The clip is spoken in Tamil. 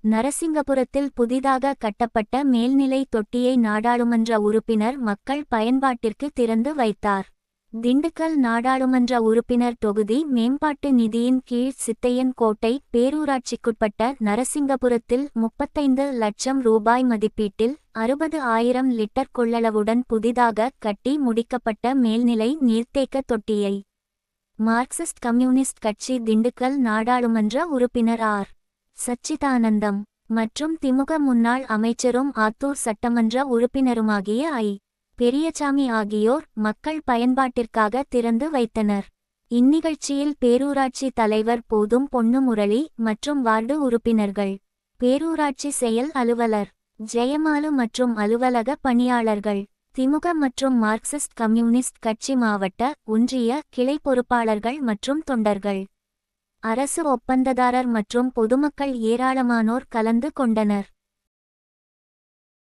நரசிங்கபுரத்தில் புதிதாக கட்டப்பட்ட மேல்நிலை தொட்டியை நாடாளுமன்ற உறுப்பினர் மக்கள் பயன்பாட்டிற்கு திறந்து வைத்தார். திண்டுக்கல் நாடாளுமன்ற உறுப்பினர் தொகுதி மேம்பாட்டு நிதியின் கீழ் சித்தையன் கோட்டை பேரூராட்சிக்குட்பட்ட நரசிங்கபுரத்தில் 35 லட்சம் ரூபாய் மதிப்பீட்டில் 60,000 லிட்டர் கொள்ளளவுடன் புதிதாக கட்டி முடிக்கப்பட்ட மேல்நிலை நீர்த்தேக்க தொட்டியை மார்க்சிஸ்ட் கம்யூனிஸ்ட் கட்சி திண்டுக்கல் நாடாளுமன்ற உறுப்பினர் ஆர். சச்சிதானந்தம் மற்றும் திமுக முன்னாள் அமைச்சரும் ஆத்தூர் சட்டமன்ற உறுப்பினருமாகிய ஐ. பெரியசாமி ஆகியோர் மக்கள் பயன்பாட்டிற்காக திறந்து வைத்தனர். இந்நிகழ்ச்சியில் பேரூராட்சி தலைவர் போதும் பொன்னு முரளி மற்றும் வார்டு உறுப்பினர்கள், பேரூராட்சி செயல் அலுவலர் ஜெயமாலு மற்றும் அலுவலக பணியாளர்கள், திமுக மற்றும் மார்க்சிஸ்ட் கம்யூனிஸ்ட் கட்சி மாவட்ட, ஒன்றிய கிளை பொறுப்பாளர்கள் மற்றும் தொண்டர்கள், அரசு ஒப்பந்ததாரர் மற்றும் பொதுமக்கள் ஏராளமானோர் கலந்து கொண்டனர்.